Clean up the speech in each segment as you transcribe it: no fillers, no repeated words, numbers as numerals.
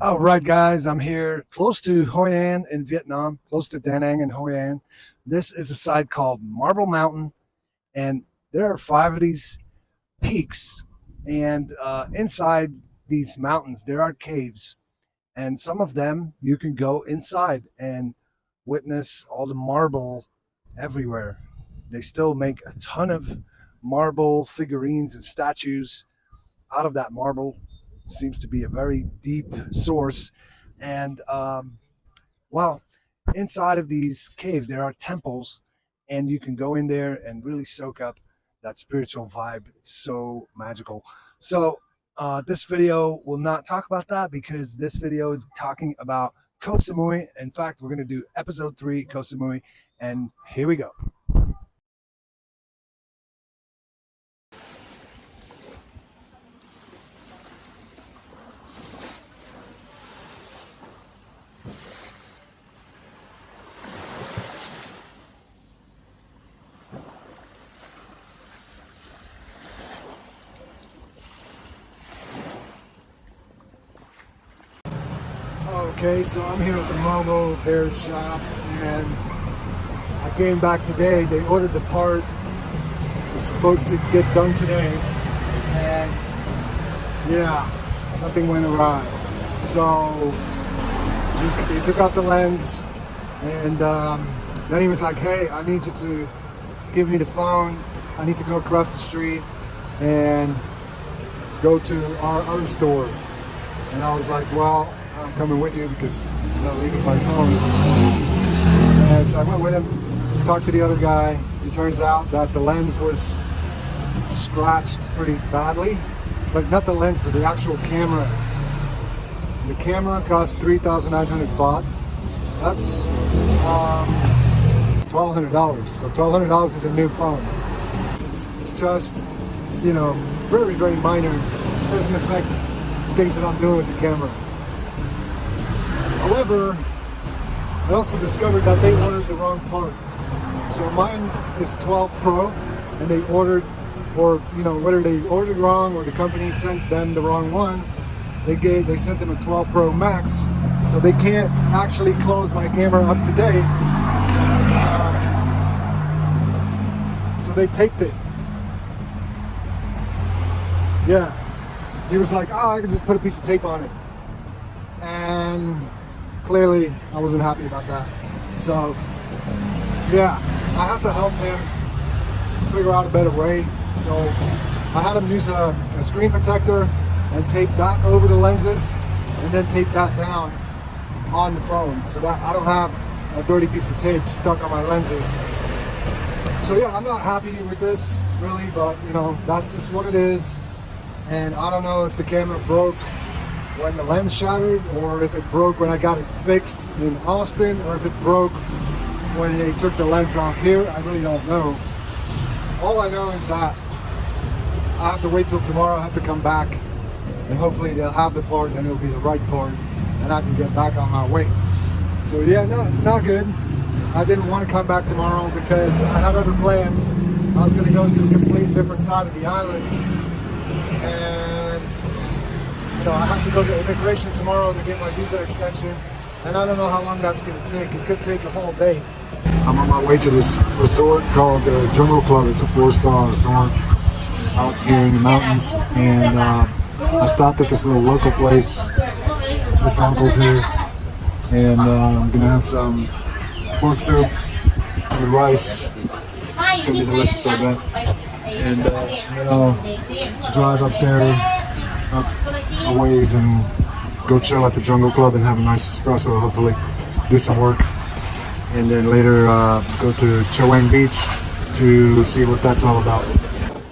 All right, guys, I'm here close to Hoi An in Vietnam, close to Da Nang and Hoi An. This is a site called Marble Mountain, and there are five of these peaks. And inside these mountains, there are caves, and some of them you can go inside and witness all the marble everywhere. They still make a ton of marble figurines and statues out of that marble. Seems to be a very deep source. And well, inside of these caves, there are temples, and you can go in there and really soak up that spiritual vibe. It's so magical. So, this video will not talk about that because this video is talking about Koh Samui. In fact, we're going to do episode 3, Koh Samui, and here we go. Okay, so I'm here at the mobile repair shop, and I came back today. They ordered the part. It's supposed to get done today, and yeah, something went awry. So they took out the lens, and then he was like, "Hey, I need you to give me the phone. I need to go across the street and go to our other store." And I was like, "Well, I'm coming with you because I'm not leaving my phone." And so I went with him, talked to the other guy. It turns out that the lens was scratched pretty badly. Like, not the lens, but the actual camera. The camera cost 3,900 baht. That's $1,200. So $1,200 is a new phone. It's just, very, very minor. It doesn't affect things that I'm doing with the camera. However, I also discovered that they ordered the wrong part. So mine is 12 Pro, and they ordered, or whether they ordered wrong or the company sent them the wrong one, they sent them a 12 Pro Max, so they can't actually close my camera up to date. So they taped it. Yeah, he was like, "Oh, I could just put a piece of tape on it," and clearly I wasn't happy about that. So yeah, I have to help him figure out a better way. So I had him use a screen protector and tape that over the lenses, and then tape that down on the phone so that I don't have a dirty piece of tape stuck on my lenses. So yeah, I'm not happy with this really, but that's just what it is. And I don't know if the camera broke when the lens shattered, or if it broke when I got it fixed in Austin, or if it broke when they took the lens off here. I really don't know. All I know is that I have to wait till tomorrow. I have to come back, and hopefully they'll have the part, and it'll be the right part, and I can get back on my way. So yeah, not good. I didn't want to come back tomorrow because I had other plans. I was going to go to a completely different side of the island, and I have to go to immigration tomorrow to get my visa extension, and I don't know how long that's going to take. It could take a whole day. I'm on my way to this resort called Jungle Club. It's a 4-star resort out here in the mountains, and I stopped at this little local place. It's just uncles here, and I'm going to have some pork soup with rice. It's going to be delicious, I bet. And then I'll drive up there, up a ways, and go chill at the Jungle Club and have a nice espresso, hopefully do some work, and then later go to Chaweng Beach to see what that's all about.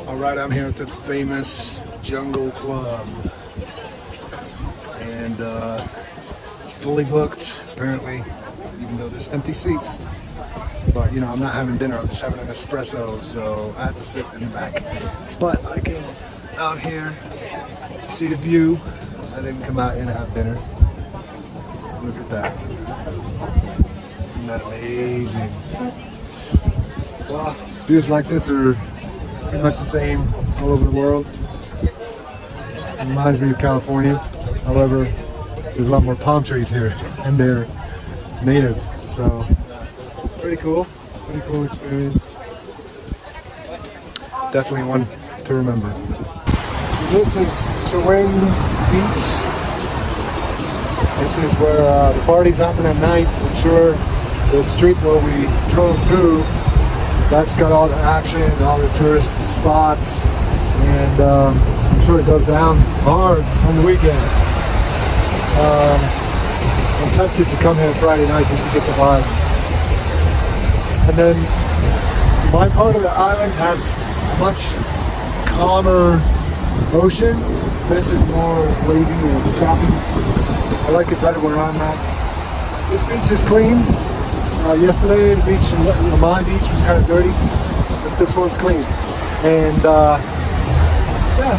Alright, I'm here at the famous Jungle Club, and it's fully booked apparently, even though there's empty seats. But I'm not having dinner, I'm just having an espresso, so I had to sit in the back. But I came out here to see the view. I didn't come out here to have dinner. Look at that. Isn't that amazing? Well, views like this are pretty much the same all over the world. It reminds me of California. However, there's a lot more palm trees here, and they're native. So pretty cool experience. Definitely one to remember. So this is Chaweng Beach. This is where the parties happen at night. I'm sure the street where we drove through, that's got all the action, all the tourist spots, and I'm sure it goes down hard on the weekend. I'm tempted to come here Friday night just to get the vibe. And then my part of the island has much calmer ocean. This is more wavy and choppy. I like it better where I'm at. This beach is clean. Yesterday the beach, my beach, was kind of dirty, but this one's clean. And yeah,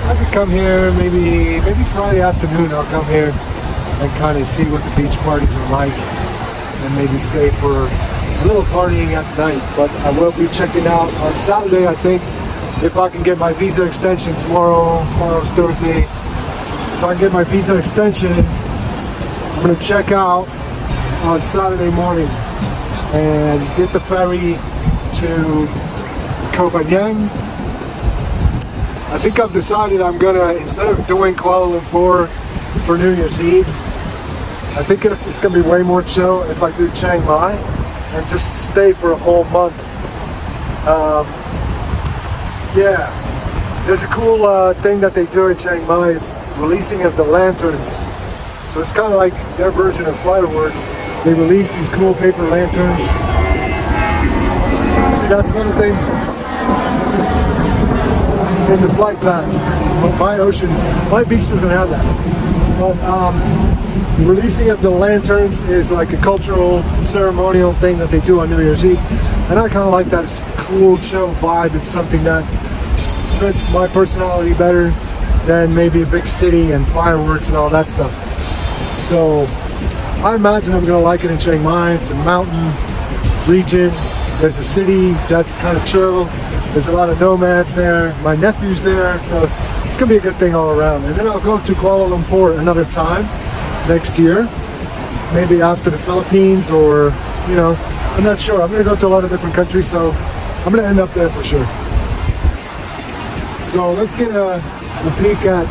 I could come here maybe Friday afternoon. I'll come here and kind of see what the beach parties are like, and maybe stay for a little partying at night. But I will be checking out on Saturday, I think, if I can get my visa extension tomorrow. Tomorrow's Thursday. If I can get my visa extension, I'm gonna check out on Saturday morning and get the ferry to Koh Samui. I think I've decided I'm gonna, instead of doing Kuala Lumpur for New Year's Eve, I think it's gonna be way more chill if I do Chiang Mai and just stay for a whole month. Yeah, there's a cool thing that they do in Chiang Mai. It's releasing of the lanterns. So it's kind of like their version of fireworks. They release these cool paper lanterns. See, that's another thing. This is in the flight path. My beach doesn't have that. But the releasing of the lanterns is like a cultural, ceremonial thing that they do on New Year's Eve. And I kind of like that. It's a cool, chill vibe. It's something that fits my personality better than maybe a big city and fireworks and all that stuff. So I imagine I'm gonna like it in Chiang Mai. It's a mountain region. There's a city that's kind of chill. There's a lot of nomads there. My nephew's there, so it's gonna be a good thing all around. And then I'll go to Kuala Lumpur another time next year, maybe after the Philippines, or I'm not sure. I'm gonna go to a lot of different countries, so I'm gonna end up there for sure. So let's get a peek at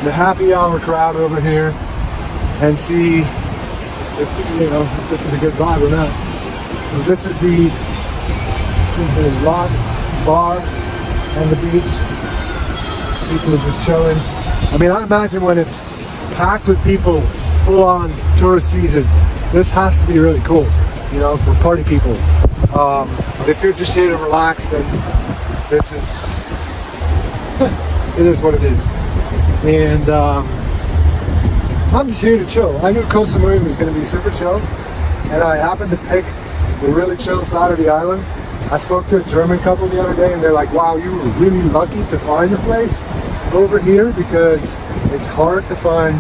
the happy hour crowd over here and see if this is a good vibe or not. So this is the Lost Bar and the beach. People are just chilling. I mean, I imagine when it's packed with people, full on tourist season, this has to be really cool, for party people. But if you're just here to relax, then this is, it is what it is. And I'm just here to chill. I knew Koh Samui was going to be super chill, and I happened to pick the really chill side of the island. I spoke to a German couple the other day, and they're like, wow, you were really lucky to find a place over here, because it's hard to find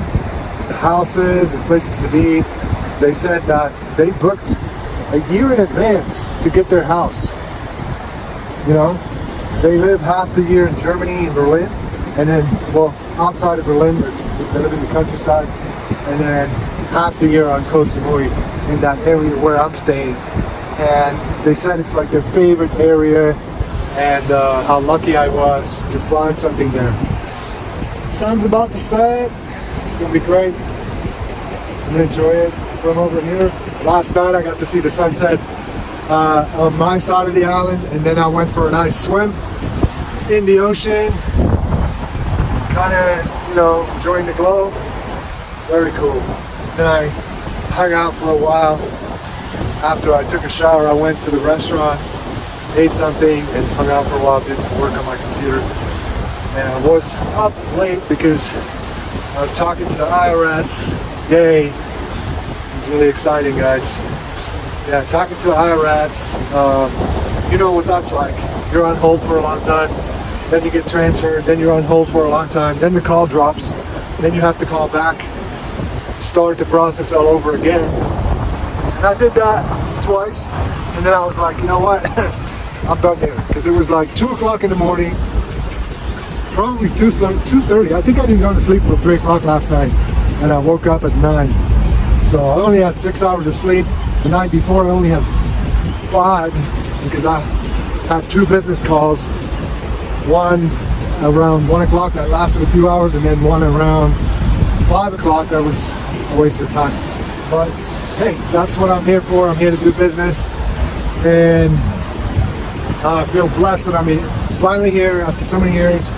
houses and places to be. They said that they booked a year in advance to get their house. They live half the year in Germany, in Berlin, and then, outside of Berlin, they live in the countryside, and then half the year on Koh Samui, in that area where I'm staying. And they said it's like their favorite area, and how lucky I was to find something there. Sun's about to set. It's gonna be great. I'm gonna enjoy it from over here. Last night I got to see the sunset on my side of the island, and then I went for a nice swim in the ocean, kind of enjoying the glow. Very cool. Then I hung out for a while. After I took a shower, I went to the restaurant, ate something, and hung out for a while, did some work on my computer. And I was up late because I was talking to the IRS. Yay. It was really exciting, guys. Yeah, talking to the IRS. You know what that's like. You're on hold for a long time, then you get transferred, then you're on hold for a long time, then the call drops, then you have to call back, start the process all over again. And I did that twice, and then I was like, you know what, I'm done here, because it was like 2 o'clock in the morning, probably 2:30. I think I didn't go to sleep till 3 o'clock last night, and I woke up at 9. So I only had 6 hours of sleep. The night before I only had 5 because I had 2 business calls. One around 1 o'clock that lasted a few hours, and then one around 5 o'clock that was a waste of time. But hey, that's what I'm here for. I'm here to do business, and I feel blessed that I'm finally here after so many years.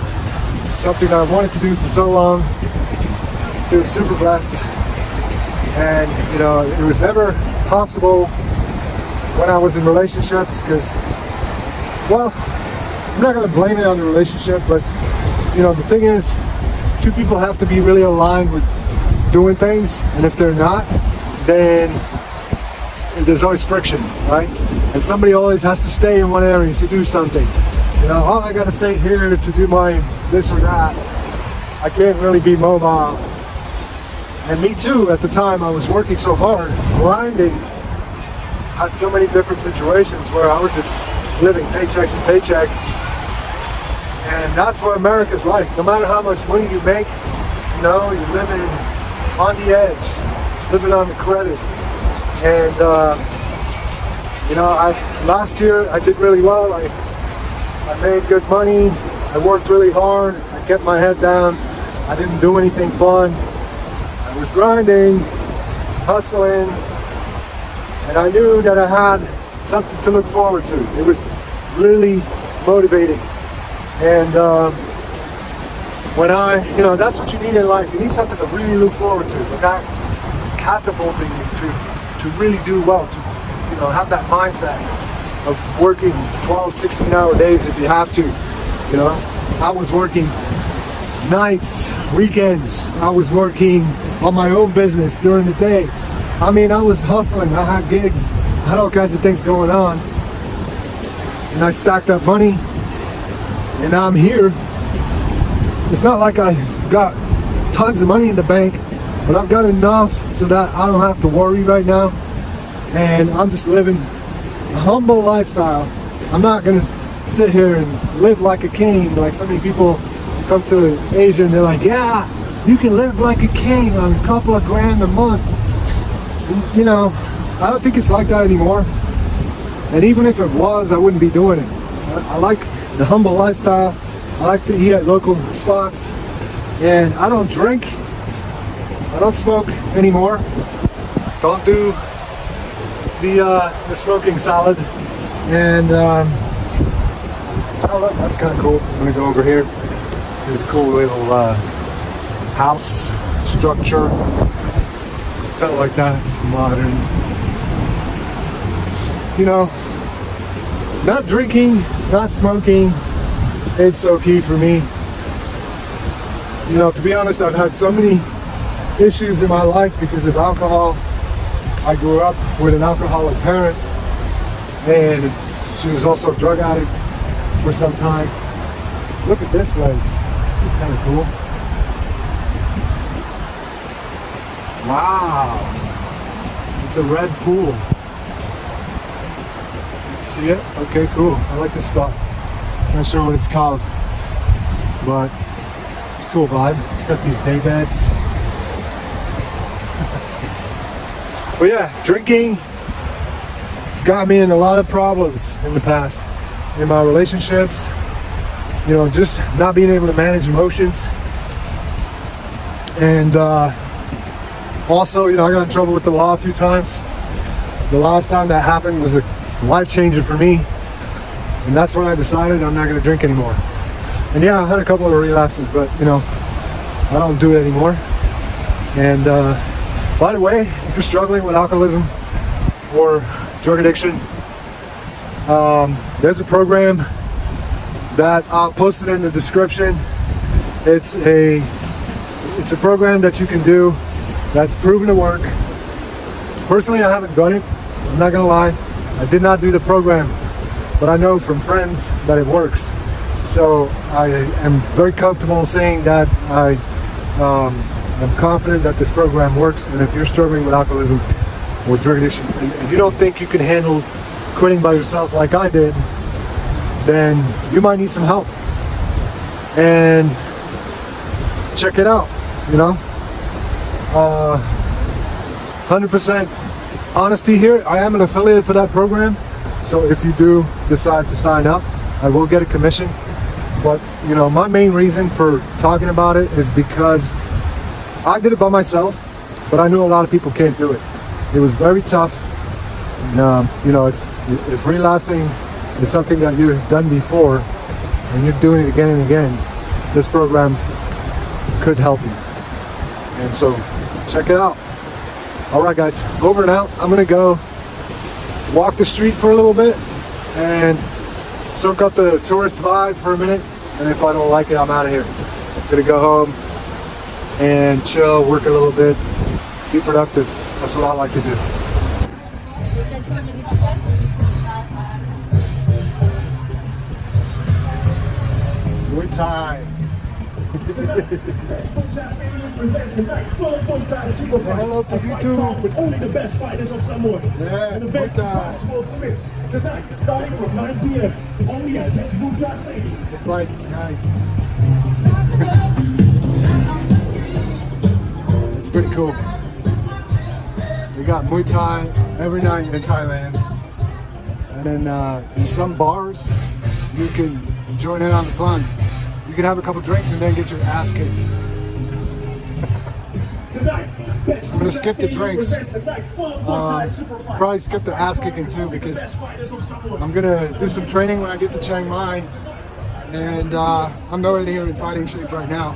Something that I wanted to do for so long. I feel super blessed, and you know, it was never possible when I was in relationships because, well, I'm not going to blame it on the relationship, but you know, the thing is, 2 people have to be really aligned with doing things, and if they're not, then there's always friction, right? And somebody always has to stay in one area to do something. You know, oh, I got to stay here to do my this or that. I can't really be mobile. And me too, at the time I was working so hard, grinding, had so many different situations where I was just living paycheck to paycheck. And that's what America's like. No matter how much money you make, you know, you're living on the edge, living on the credit. And you know, last year I did really well. I made good money. I worked really hard. I kept my head down. I didn't do anything fun. I was grinding, hustling, and I knew that I had something to look forward to. It was really motivating. And when you know, that's what you need in life. You need something to really look forward to, that catapulting you to really do well, to, you know, have that mindset of working 12, 16-hour days if you have to. You know, I was working nights, weekends. I was working on my own business during the day. I mean, I was hustling. I had gigs. I had all kinds of things going on. And I stacked up money. And now I'm here. It's not like I got tons of money in the bank, but I've got enough so that I don't have to worry right now. And I'm just living a humble lifestyle. I'm not gonna sit here and live like a king. Like so many people come to Asia and they're like, yeah, you can live like a king on a couple of grand a month. And, you know, I don't think it's like that anymore. And even if it was, I wouldn't be doing it. I like the humble lifestyle. I like to eat at local spots, and I don't drink. I don't smoke anymore. Don't do the smoking salad. And oh look, that's kind of cool. I'm gonna go over here. There's a cool little house structure. Felt like that. It's modern. You know, not drinking, not smoking, it's so key for me. You know, to be honest, I've had so many issues in my life because of alcohol. I grew up with an alcoholic parent, and she was also a drug addict for some time. Look at this place. It's kind of cool. Wow. It's a red pool. See it? Okay, cool. I like this spot. Not sure what it's called, but it's a cool vibe. It's got these day beds. But yeah, drinking has got me in a lot of problems in the past. In my relationships, you know, just not being able to manage emotions. And also, you know, I got in trouble with the law a few times. The last time that happened was a life changer for me, and that's when I decided I'm not going to drink anymore. And yeah, I had a couple of relapses, but you know, I don't do it anymore. And by the way, if you're struggling with alcoholism or drug addiction, there's a program that I'll post it in the description. It's a program that you can do that's proven to work. Personally, I haven't done it. I'm not gonna lie. I did not do the program, but I know from friends that it works. So I am very comfortable saying that I'm confident that this program works. And if you're struggling with alcoholism or drug addiction, and you don't think you can handle quitting by yourself like I did, then you might need some help. And check it out, you know. 100% honesty here. I am an affiliate for that program, so if you do decide to sign up, I will get a commission. But you know, my main reason for talking about it is because I did it by myself, but I knew a lot of people can't do it. It was very tough. And, you know, if relapsing is something that you've done before and you're doing it again and again, this program could help you. And so check it out. All right, guys, over and out. I'm gonna go walk the street for a little bit and soak up the tourist vibe for a minute. And if I don't like it, I'm out of here. I'm gonna go home and chill, work a little bit, be productive. That's what I like to do. Muay Thai. Say hello to YouTube. With only the best fighters of Samoa. Yeah, and the best possible to miss. Tonight, starting from 9 p.m. Only at Textbook Stadium. This is the fights tonight. It's pretty cool. We got Muay Thai every night in Thailand. And then in some bars, you can join in on the fun. You can have a couple drinks and then get your ass kicked. I'm gonna skip the drinks. Probably skip the ass kicking too, because I'm gonna do some training when I get to Chiang Mai, and I'm nowhere near in fighting shape right now.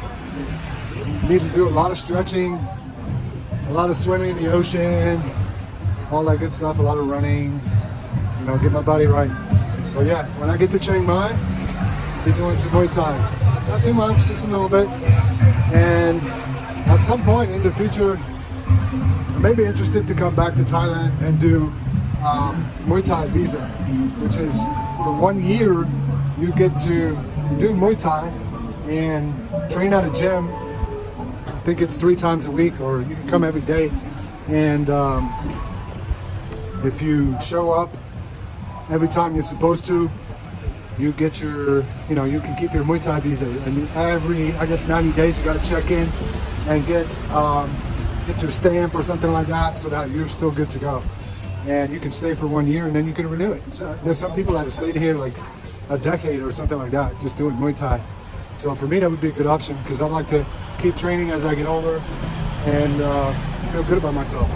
Need to do a lot of stretching, a lot of swimming in the ocean, all that good stuff, a lot of running, you know, get my body right. But yeah, when I get to Chiang Mai, I'll be doing some Muay Thai. Not too much, just a little bit. And at some point in the future, I may be interested to come back to Thailand and do Muay Thai visa, which is for 1 year, you get to do Muay Thai and train at a gym. I think it's 3 times a week, or you can come every day. And if you show up every time you're supposed to, you get your, you know, you can keep your Muay Thai visa. And every, I guess, 90 days, you got to check in and get your stamp or something like that, so that you're still good to go. And you can stay for 1 year and then you can renew it. So there's some people that have stayed here like a decade or something like that, just doing Muay Thai. So for me, that would be a good option, because I like to keep training as I get older and feel good about myself.